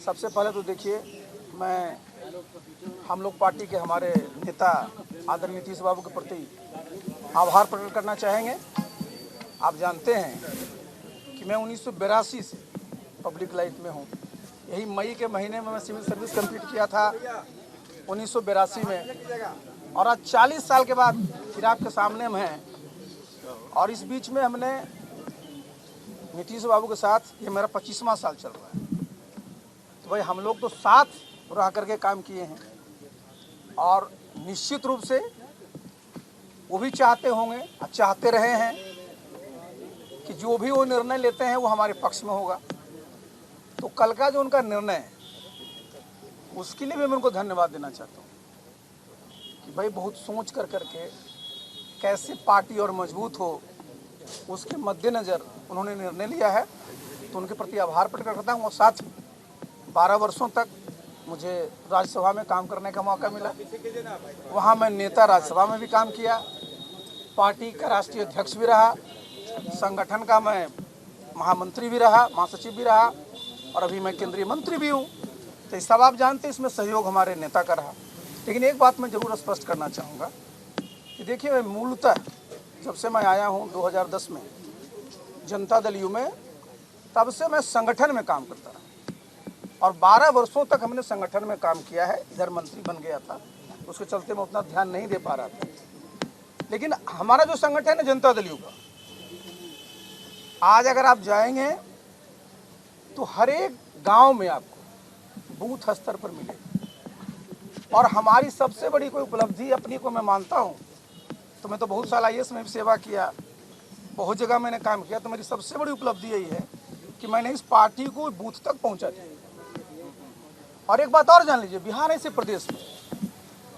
सबसे पहले तो देखिए, मैं हम लोग पार्टी के हमारे नेता आदरणीय नीतीश बाबू के प्रति आभार प्रकट करना चाहेंगे। आप जानते हैं कि मैं 1982 से पब्लिक लाइफ में हूँ। यही मई के महीने में मैं सिविल सर्विस कंप्लीट किया था 1982 में, और आज 40 साल के बाद फिर आपके सामने में हैं। और इस बीच में हमने नीतीश बाबू के साथ, ये मेरा 25वां साल चल रहा है, तो भाई हम लोग तो साथ रह करके काम किए हैं। और निश्चित रूप से वो भी चाहते होंगे, चाहते रहे हैं कि जो भी वो निर्णय लेते हैं वो हमारे पक्ष में होगा। तो कल का जो उनका निर्णय है उसके लिए भी मैं उनको धन्यवाद देना चाहता हूँ कि भाई बहुत सोच कर करके कैसे पार्टी और मजबूत हो, उसके मद्देनज़र उन्होंने निर्णय लिया है। तो उनके प्रति आभार प्रकट करता हूँ। और साथ ही 12 वर्षों तक मुझे राज्यसभा में काम करने का मौका मिला। वहाँ मैं नेता राज्यसभा में भी काम किया, पार्टी का राष्ट्रीय अध्यक्ष भी रहा, संगठन का मैं महामंत्री भी रहा, महासचिव भी रहा, और अभी मैं केंद्रीय मंत्री भी हूँ। तो सब आप जानते हैं, इसमें सहयोग हमारे नेता का रहा। लेकिन एक बात मैं ज़रूर स्पष्ट करना चाहूँगा कि देखिए, मैं मूलतः जब से मैं आया हूँ 2010 में जनता दल यू में, तब से मैं संगठन में काम करता रहा और 12 वर्षों तक हमने संगठन में काम किया है। इधर मंत्री बन गया था, उसके चलते मैं उतना ध्यान नहीं दे पा रहा था। लेकिन हमारा जो संगठन है जनता दल यू का, आज अगर आप जाएंगे तो हर एक गांव में आपको बूथ स्तर पर मिलेगा। और हमारी सबसे बड़ी कोई उपलब्धि अपनी को मैं मानता हूं, तो मैं तो बहुत साल IAS में भी सेवा किया, बहुत जगह मैंने काम किया, तो मेरी सबसे बड़ी उपलब्धि यही है कि मैंने इस पार्टी को बूथ तक पहुंचा दिया। और एक बात और जान लीजिए, बिहार ऐसे प्रदेश में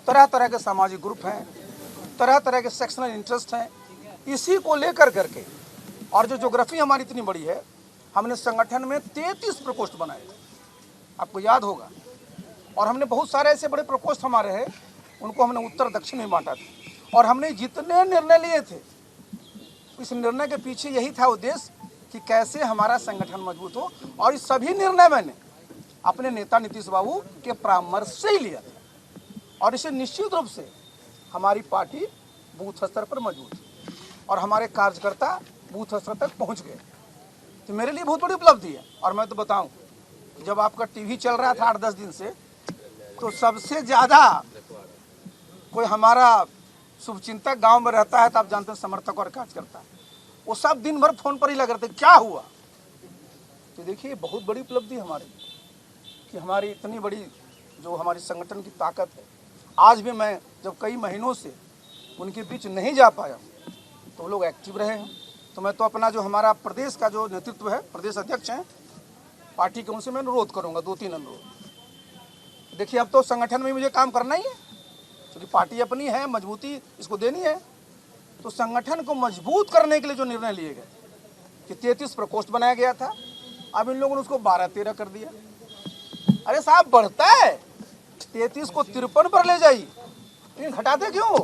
तरह तरह के सामाजिक ग्रुप हैं, तरह तरह के सेक्शनल इंटरेस्ट हैं, इसी को लेकर करके, और जो ज्योग्राफी हमारी इतनी बड़ी है, हमने संगठन में 33 प्रकोष्ठ बनाए थे, आपको याद होगा। और हमने बहुत सारे ऐसे बड़े प्रकोष्ठ हमारे हैं, उनको हमने उत्तर दक्षिण में बांटा था। और हमने जितने निर्णय लिए थे, इस निर्णय के पीछे यही था उद्देश्य कि कैसे हमारा संगठन मजबूत हो। और इस सभी निर्णय मैंने अपने नेता नीतीश बाबू के परामर्श से ही लिया था। और इसे निश्चित रूप से हमारी पार्टी बूथ स्तर पर मजबूत है और हमारे कार्यकर्ता बूथ स्तर तक पहुंच गए। तो मेरे लिए बहुत बड़ी उपलब्धि है। और मैं तो बताऊं, जब आपका टीवी चल रहा था 8-10 दिन से, तो सबसे ज़्यादा कोई हमारा शुभचिंतक गांव में रहता है, तो आप जानते हैं समर्थक और कार्यकर्ता, वो सब दिन भर फोन पर ही लगे रहते, क्या हुआ। तो देखिए, बहुत बड़ी उपलब्धि हमारी कि हमारी इतनी बड़ी जो हमारी संगठन की ताकत है। आज भी मैं जब कई महीनों से उनके बीच नहीं जा पाया, तो वो लोग एक्टिव रहे हैं। तो मैं तो अपना जो हमारा प्रदेश का जो नेतृत्व है, प्रदेश अध्यक्ष हैं पार्टी के, उनसे मैं अनुरोध करूँगा, 2-3 अनुरोध। देखिए, अब तो संगठन में मुझे काम करना ही है, क्योंकि पार्टी अपनी है, मजबूती इसको देनी है। तो संगठन को मजबूत करने के लिए जो निर्णय लिए गए कि 33 प्रकोष्ठ बनाया गया था, अब इन लोगों ने उसको 12-13 कर दिया। अरे साहब, बढ़ता है, 33 को 53 पर ले जाइए, लेकिन घटाते क्यों।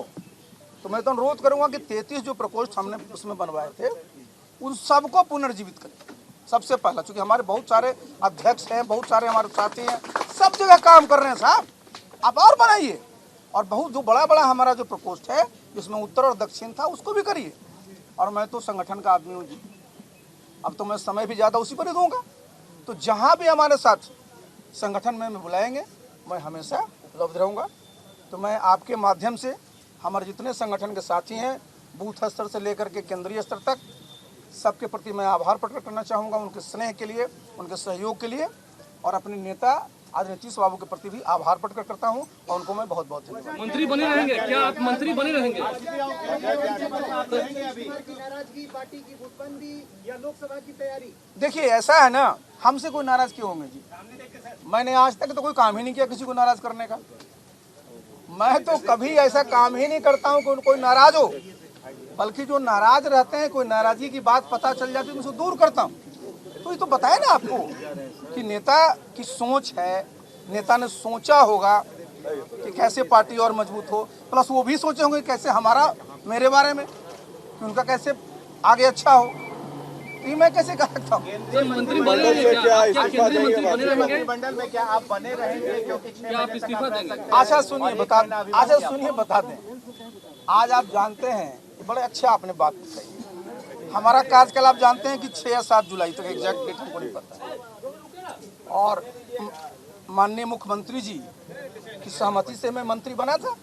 तो मैं तो अनुरोध करूंगा कि 33 जो प्रकोष्ठ हमने उसमें बनवाए थे, उन सबको पुनर्जीवित करें सबसे पहला। क्योंकि हमारे बहुत सारे अध्यक्ष हैं, बहुत सारे हमारे साथी हैं, सब जगह काम कर रहे हैं साहब, आप और बनाइए। और बहुत जो बड़ा बड़ा हमारा जो प्रकोष्ठ है, जिसमें उत्तर और दक्षिण था, उसको भी करिए। और मैं तो संगठन का आदमी हूँ जी, अब तो मैं समय भी ज़्यादा उसी पर ही दूंगा। तो जहाँ भी हमारे साथ संगठन में बुलाएंगे, मैं हमेशा उपलब्ध रहूँगा। तो मैं आपके माध्यम से हमारे जितने संगठन के साथी हैं, बूथ स्तर से लेकर के केंद्रीय स्तर तक, सबके प्रति मैं आभार प्रकट करना चाहूँगा, उनके स्नेह के लिए, उनके सहयोग के लिए। और अपने नेता आज नीतीश बाबू के प्रति भी आभार प्रकट करता हूं, और उनको मैं बहुत बहुत धन्यवाद। मंत्री बने रहेंगे क्या आप? मंत्री बने रहेंगे? लोकसभा की तैयारी? देखिए, ऐसा है ना, हमसे कोई नाराज क्यों होंगे जी। मैंने आज तक तो कोई काम ही नहीं किया किसी को नाराज करने का। मैं तो कभी ऐसा काम ही नहीं करता हूं कि कोई नाराज हो, बल्कि जो नाराज रहते हैं, कोई नाराजगी की बात पता चल जाती है, मैं उसे दूर करता हूं। तो ये तो बताया ना आपको कि नेता की सोच है, नेता ने सोचा होगा कि कैसे पार्टी और मजबूत हो, प्लस वो भी सोचे होंगे कैसे हमारा, मेरे बारे में, कि उनका कैसे आगे अच्छा हो। ये मैं कैसे कह सकता हूँ? सर मंत्री बने रहेंगे क्या? क्या केंद्रीय मंत्री बने रहेंगे? मंडल में क्या आप बने रहेंगे क्योंकि क्या आप इस्तीफा देंगे? अच्छा सुनिए बता दें। आज आप जानते हैं, ये बड़े अच्छे आपने बात बताई। हमारा कार्यकाल आप जानते हैं कि 6 या 7 जुलाई तक, एग्जैक्ट डेट हमको नहीं पता। और माननीय मुख्यमंत्री जी की सहमति से मैं मंत्री बना था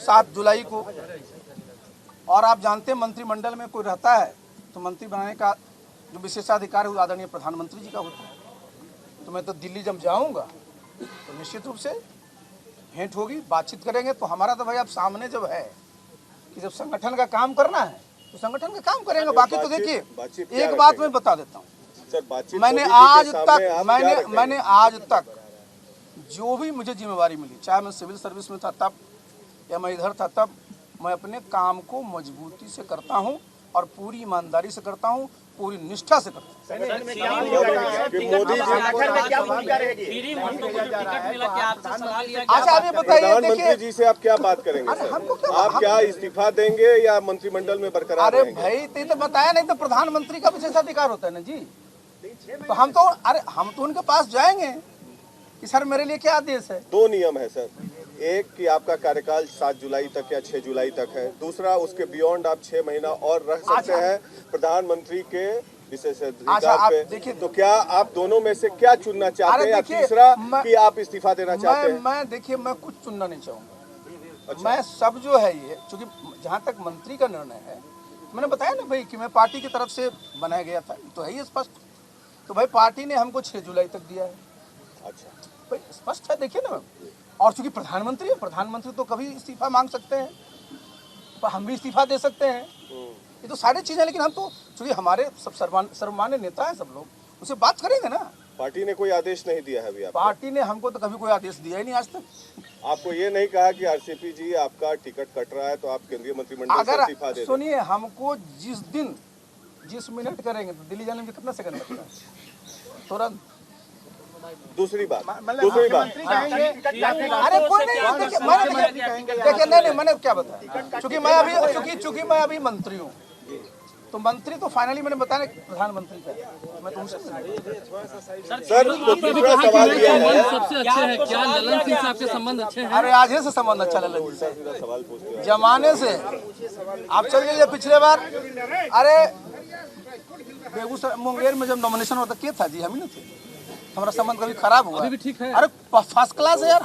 7 जुलाई को। और आप जानते हैं मंत्रिमंडल में कोई रहता है तो मंत्री बनाने का जो विशेषाधिकार है वो आदरणीय प्रधानमंत्री जी का होता है। तो मैं तो दिल्ली जब जाऊंगा तो निश्चित रूप से भेंट होगी, बातचीत करेंगे। तो हमारा तो भाई आप सामने जब है कि जब संगठन का काम करना है तो संगठन का काम करेंगे। बाकी तो देखिए एक बात मैं बता देता हूँ, मैंने आज तक जो भी मुझे जिम्मेवारी मिली, चाहे मैं सिविल सर्विस में था तब या मैं इधर था तब, मैं अपने काम को मजबूती से करता हूँ और पूरी ईमानदारी से करता हूँ, पूरी निष्ठा से करता हूँ। अच्छा आप ये बताइए, प्रधानमंत्री जी से आप क्या बात करेंगे? आप क्या इस्तीफा देंगे या मंत्रिमंडल में बरकरार अरे रहेंगे? भाई तो बताया नहीं, तो प्रधानमंत्री का विशेषाधिकार होता है ना जी। तो हम तो उनके पास जाएंगे कि सर मेरे लिए क्या आदेश है। 2 नियम है सर, एक कि आपका कार्यकाल 7 जुलाई तक या 6 जुलाई तक है, दूसरा उसके बियॉन्ड आप 6 महीना और रह सकते हैं प्रधानमंत्री के विशेषाधिकार पे। तो क्या आप दोनों में से क्या चुनना चाहते हैं, या तीसरा कि आप इस्तीफा देना चाहते हैं? मैं कुछ चुनना नहीं चाहूंगा। अच्छा। मैं सब जो है ये, चूंकि जहाँ तक मंत्री का निर्णय है, मैंने बताया ना भाई कि मैं पार्टी की तरफ से बनाया गया था, तो है ये स्पष्ट। तो भाई पार्टी ने हमको 6 जुलाई तक दिया है। अच्छा भाई स्पष्ट है, देखिए ना। और चूंकि प्रधानमंत्री है, प्रधानमंत्री तो कभी इस्तीफा मांग सकते हैं, तो हम भी इस्तीफा दे सकते हैं। ये तो सारी चीजें, लेकिन हम तो चूंकि हमारे सब सर्वमान्य नेता हैं सब लोग, उसे बात करेंगे ना। पार्टी ने कोई आदेश नहीं दिया है अभी आपको? पार्टी ने हमको तो कभी कोई आदेश दिया ही नहीं आज तक। आपको ये नहीं कहा कि आरसीपी जी आपका टिकट कट रहा है तो आप केंद्रीय मंत्रिमंडल से इस्तीफा दे दें? सुनिए, हमको जिस मिनट करेंगे तो दिल्ली जाने में कितना सेकंड लगता है, तुरंत। दूसरी बात अरे कोई नहीं, देखिए नहीं मैंने क्या बताया, चूंकि मैं अभी मंत्री हूँ, तो मंत्री तो फाइनली मैंने बताया प्रधानमंत्री का, मैं तुमसे सर दूसरा सवाल ये है, सबसे अच्छे हैं क्या ललन सिंह से आपके संबंध अच्छे हैं? अरे आज ही से संबंध अच्छा ललन जी से, सवाल पूछते जमाने से। आप चल गए पिछले बार, अरे बेगूसराय मुंगेर में जब नॉमिनेशन होता क्या था जी, हम ही ना थे। हमारा संबंध कभी खराब हुआ? अभी भी ठीक है। अरे फर्स्ट क्लास है यार।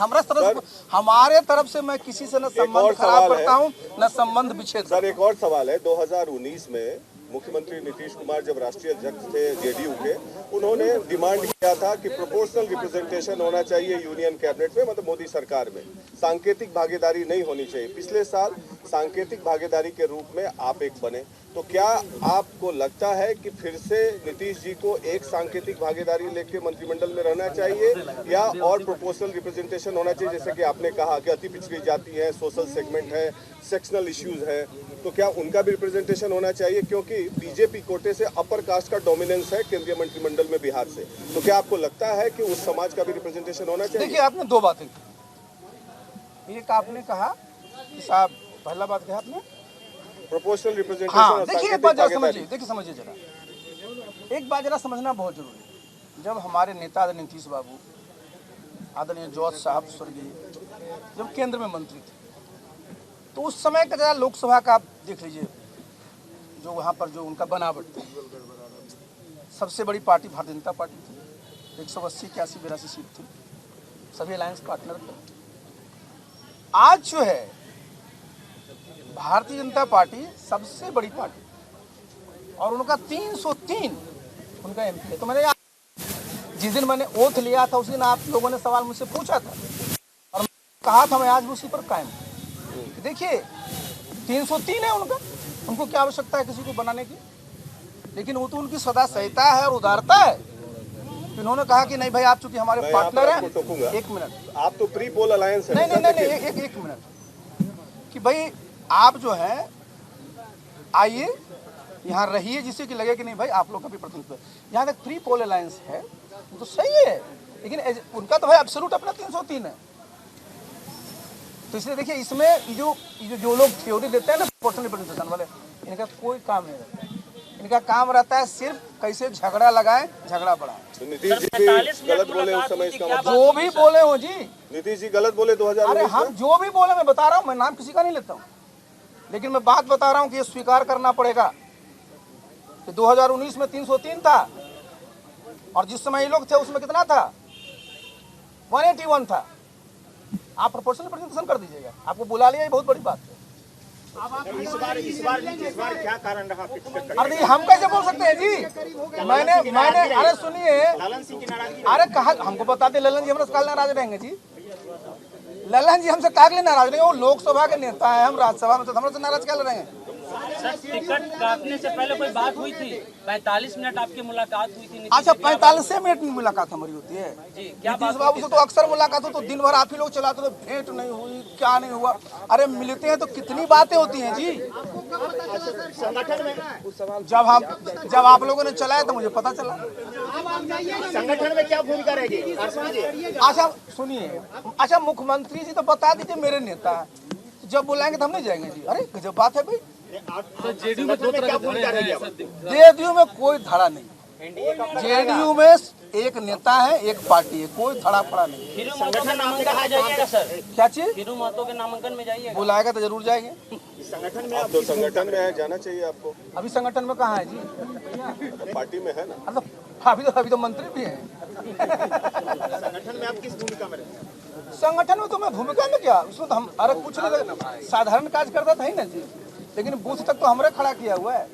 हमारे तरफ से मैं किसी से न संबंध खराब करता हूँ न संबंध विच्छेद। सर एक और सवाल है, 2019 में मुख्यमंत्री नीतीश कुमार जब राष्ट्रीय अध्यक्ष थे जेडीयू के, उन्होंने डिमांड किया था कि प्रोपोर्शनल रिप्रेजेंटेशन होना चाहिए यूनियन कैबिनेट में, मतलब मोदी सरकार में सांकेतिक भागीदारी नहीं होनी चाहिए। पिछले साल सांकेतिक भागीदारी के रूप में आप एक बने, तो क्या आपको लगता है कि फिर से नीतीश जी को एक सांकेतिक भागीदारी लेके मंत्रिमंडल में रहना चाहिए, या और प्रोपोर्शनल रिप्रेजेंटेशन होना चाहिए? जैसे कि आपने कहा कि अति पिछड़ी जाति है, सोशल सेगमेंट है, सेक्शनल इश्यूज है, तो क्या उनका भी रिप्रेजेंटेशन होना चाहिए? क्योंकि बीजेपी कोटे से अपर कास्ट का डोमिनेंस है केंद्रीय मंत्रिमंडल में बिहार से, तो क्या आपको लगता है कि उस समाज का भी रिप्रेजेंटेशन होना चाहिए? देखिए आपने 2 बातें की। एक आपने कहा कि साहब, पहला बात कहा आपने प्रोपोर्शनल रिप्रेजेंटेशन। हाँ, देखिए एक बात जरा समझिए जरा, एक बात जरा समझना बहुत जरूरी है। जब हमारे नेता आदरणीय नीतीश बाबू, आदरणीय जॉर्ज साहब स्वर्गीय, जब केंद्र में मंत्री थे, तो उस समय का जरा लोकसभा का आप देख लीजिए, जो वहाँ पर जो उनका बनावट थी, सबसे बड़ी पार्टी भारतीय जनता पार्टी थी, 180, 81, 82 सीट थी, सभी अलायंस पार्टनर थे। आज जो है भारतीय जनता पार्टी सबसे बड़ी पार्टी, और उनका 303 उनका एमपी है। तो मैंने जिस दिन मैंने ओथ लिया था उस दिन आप लोगों ने सवाल मुझसे पूछा था, और कहा था मैं आज भी उसी पर कायम हूं। देखिए 303 है उनका, उनको क्या आवश्यकता है किसी को बनाने की? लेकिन वो तो उनकी सदा सहायता है और उदारता है। उन्होंने कहा कि नहीं भाई, आप चूंकि हमारे पार्टनर हैं। एक मिनट, आप तो प्री पोल अलायंस है। नहीं, एक मिनट, कि भाई आप जो है आइए यहाँ रहिए, जिससे कि लगे कि नहीं भाई आप लोग का भी प्रतिनिधित्व है। यहाँ तक प्री पोल अलायंस है तो सही है, लेकिन उनका तो भाई एब्सोल्यूट अपना 303 है। तो इसलिए देखिए, इसमें जो लोग थ्योरी देते हैं ना प्रोपोर्शनल रिप्रेजेंटेशन वाले, इनका कोई काम नहीं रहता। इनका काम रहता है सिर्फ कैसे झगड़ा लगाएं, झगड़ा बढ़ाएं। तो नीतीश जी भी गलत बोले उस समय, इसका मतलब जो भी बोले हो जी, नीतीश जी गलत बोले 2019 अरे हम जो भी बोले, मैं बता रहा हूँ, मैं नाम किसी का नहीं लेता हूँ, लेकिन मैं बात बता रहा हूँ कि ये स्वीकार करना पड़ेगा कि 2019 में 303 था और जिस समय ये लोग थे उसमें कितना था, 181 था। आप प्रोपोर्शनल प्रेजेंटेशन कर दीजिएगा, आपको बुला लिया, ये बहुत बड़ी बात है। इस बार क्या कारण रहा? अरे हम कैसे बोल सकते हैं जी? मैंने अरे सुनिए, ललन सिंह की नाराजगी। अरे कहा हमको बता दे, ललन जी हमसे काल नाराज रहेंगे जी? ललन जी हमसे कागले नाराज रहेंगे? वो लोकसभा के नेता है, हम राज्यसभा में, तो हमसे नाराज क्या रहेंगे? सर, टिकट काटने से पहले कोई बात हुई थी? 45 मिनट आपकी मुलाकात हुई थी? अच्छा, 45 मिनट में मुलाकात हमारी होती है जी, क्या नीतीश बाबू से तो अक्सर मुलाकात हो, तो दिन भर आप ही लोग चलाते हो, भेंट नहीं हुई, क्या नहीं हुआ। अरे मिलते हैं तो कितनी बातें होती हैं जी। संगठन में जब आप लोगों ने चलाया तो मुझे पता चला। संगठन में क्या भूमिका रहेगी? अच्छा सुनिए, अच्छा मुख्यमंत्री जी तो बता दीजिए, मेरे नेता जब बुलाएंगे तो हम नहीं जाएंगे जी। अरे गजब बात है भाई। जेडीयू में दो तरह के धड़े हैं सर। जेडीयू में कोई धड़ा नहीं, जेडीयू में एक नेता है, एक पार्टी है, कोई धड़ा फड़ा नहीं। फिरू महतो के नामांकन में जाइएगा सर? क्या चीज? फिरू महतो के नामांकन में जाइएगा? बुलाएगा तो जरूर जाएंगे। संगठन में आप तो संगठन में है, जाना चाहिए आपको। अभी संगठन में कहाँ है जी? तो पार्टी में है ना। मतलब अभी तो मंत्री भी हैं। संगठन में आप किस भूमिका में रहे? संगठन में तो मैं भूमिका में क्या, उसमें तो हम अरे कुछ नहीं, साधारण काज करता था ही ना जी, लेकिन बूथ तक तो हमरे खड़ा किया हुआ है।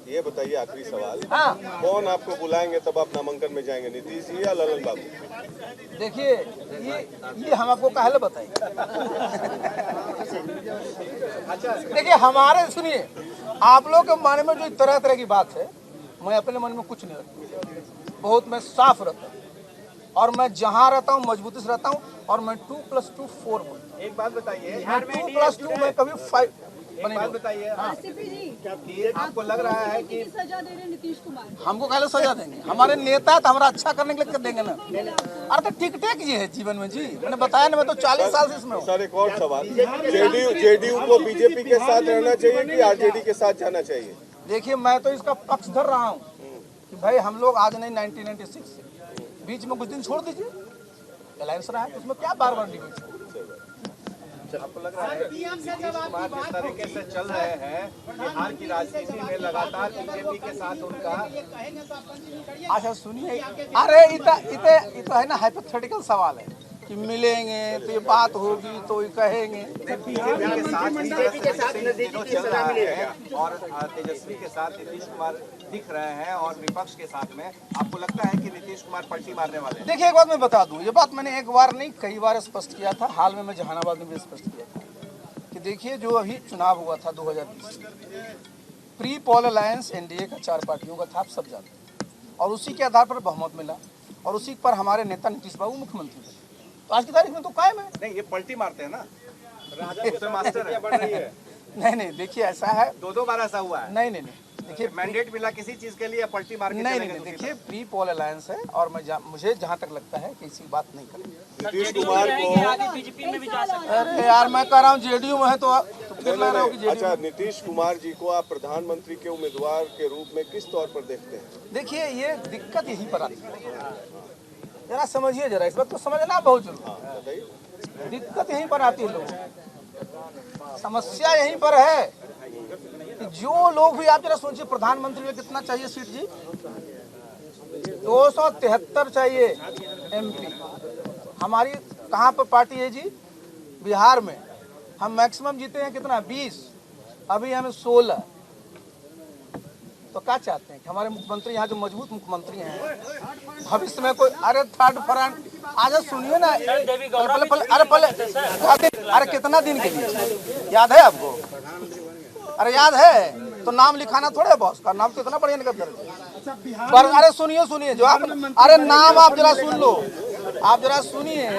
ये बताइए, आखिरी सवाल, हाँ कौन आपको बुलाएंगे तब आप नामांकन में जाएंगे, नीतीश जी या ललन बाबू? देखिए, ये हम आपको काहे बताइए। देखिए हमारे, सुनिए, आप लोग के मन में जो तरह तरह की बात है, मैं अपने मन में कुछ नहीं रखता, बहुत मैं साफ रहता हूँ, और मैं जहाँ रहता हूँ मजबूती से रहता हूँ, और मैं 2+2 4 बोलता हूँ। एक बात बताइए, 2+2 में कभी 5 एक बात बताइए, आरसीपी जी, क्या आपको लग रहा है कि सजा दे रहे हैं नीतीश कुमार? हमको काहे सजा देंगे? हमारे नेता तो हमारा अच्छा करने के लिए कर देंगे ना। अरे तो ठीक ठाक ये है जीवन में जी, मैंने बताया ना, मैं तो 40 साल से इसमें हूँ। सर एक और सवाल, जेडीयू को बीजेपी के साथ रहना चाहिए कि आरजेडी के साथ जाना चाहिए? देखिए मैं तो इसका पक्ष धर रहा हूँ कि भाई हम लोग आज नहीं, 1996 से बीच में कुछ दिन छोड़ दीजिए, अलायंस रहा है, उसमें क्या बार बार डिबेट। आपको लग रहा है नीतीश कुमार जिस तरीके से चल रहे हैं, बिहार की राजनीति में लगातार बीजेपी के साथ उनका। अच्छा सुनिए, अरे इतना है ना, हाइपोथेटिकल सवाल है कि मिलेंगे तो ये बात होगी तो ये कहेंगे। बीजेपी के साथ नजदीकी चल रहा है और तेजस्वी के साथ नीतीश कुमार दिख रहे हैं, और विपक्ष के साथ में आपको लगता है कि नीतीश कुमार पलटी मारने वाले हैं? देखिए एक बात मैं बता दूं, ये बात मैंने एक बार नहीं कई बार स्पष्ट किया था, हाल में मैं जहानाबाद में भी स्पष्ट किया था कि देखिए जो अभी चुनाव हुआ था 2020, प्री पोल अलायंस एनडीए का 4 पार्टियों का था, आप सब जानते हैं, और उसी के आधार पर बहुमत मिला, और उसी पर हमारे नेता नीतीश बाबू मुख्यमंत्री बने। तो आज की तारीख में तो कायम है। नहीं, ये पलटी मारते हैं ना, राजा मास्टर है, बढ़ रही है। नहीं देखिए ऐसा है, 2 बार ऐसा हुआ है। नहीं देखिए मैंडेट मिला किसी चीज के लिए, पलटी मार के नहीं चलेंगे। देखिए प्री पोल अलायंस है, और मुझे जहाँ तक लगता है कि इसी बात नहीं करेंगे। नीतीश कुमार को आगे बीजेपी में भी जा सकते हैं? अरे यार मैं कह रहा हूँ जेडीयू में है तो फिर लग रहा हूँ कि जेडीयू। अच्छा, नीतीश कुमार जी को आप प्रधानमंत्री के उम्मीदवार के रूप में किस तौर पर देखते हैं? देखिए ये दिक्कत यहीं पर आती है, जरा समझिए, जरा इस बात को समझना बहुत जरूरी है। बताइए। दिक्कत यहीं पर आती है, लोग समस्या यहीं पर है कि जो लोग भी, आप जरा सोचिए प्रधानमंत्री में कितना चाहिए सीट जी? 273 चाहिए एमपी। हमारी कहाँ पर पार्टी है जी? बिहार में हम मैक्सिमम जीते हैं कितना? 20, अभी हमें 16। तो क्या चाहते हैं कि हमारे मुख्यमंत्री, यहाँ जो मजबूत मुख्यमंत्री हैं, भविष्य में कोई, अरे थर्ड फ्रंट आज सुनिए ना, अरे कितना दिन के लिए याद है आपको? अरे याद है तो नाम लिखाना थोड़ा है, बॉस का नाम तो इतना बढ़िया निकल दर्ज पर। अरे सुनिए जो आप, अरे नाम आप जरा सुन लो, आप जरा सुनिए,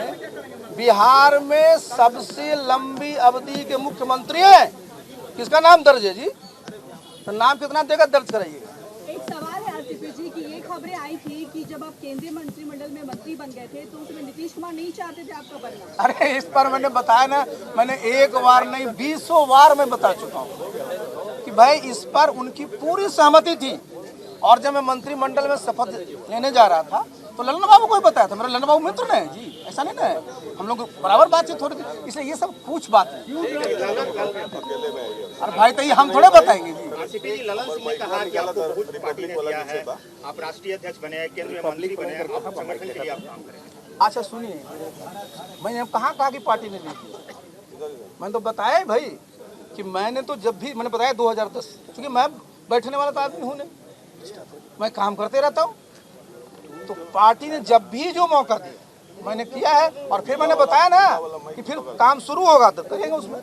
बिहार में सबसे लंबी अवधि के मुख्यमंत्री हैं, किसका नाम दर्ज है जी? तो नाम कितना देगा, दर्ज कराइए। एक सवाल है आरसीपी जी की, ये खबरें आई थी कि जब आप केंद्रीय मंत्रिमंडल में मंत्री बन गए थे तो उसमें नीतीश कुमार नहीं चाहते थे आपका बनना। अरे इस पर मैंने बताया ना, मैंने एक बार नहीं 20 बार मैं बता चुका हूँ कि भाई इस पर उनकी पूरी सहमति थी। और जब मैं मंत्रिमंडल में शपथ लेने जा रहा था तो ललन बाबू को ही बताया था, मेरा ललन बाबू मित्र ने जी, ऐसा नहीं ना, हम लोग बराबर बातचीत हो रही थी, इसलिए ये सब कुछ बात है। और भाई तो ये हम थोड़े बताएंगे जी। आरसीपी जी, ललन सिंह ने कहा कि आपको बहुत पार्टी ने दिया है, आप राष्ट्रीय अध्यक्ष बने, केंद्रीय मंत्री बने, आप संगठन के लिए आप काम करें। अच्छा सुनिए, मैंने कहाँ कहा कि पार्टी ने दी थी? मैंने तो बताया ही भाई कि मैंने तो जब भी मैंने बताया 2010, क्योंकि मैं बैठने वाला तो आदमी हूँ नहीं, मैं काम करते रहता हूँ। तो पार्टी ने जब भी जो मौका दिया मैंने किया है, और फिर मैंने बताया ना कि फिर काम शुरू होगा तो करेंगे उसमें।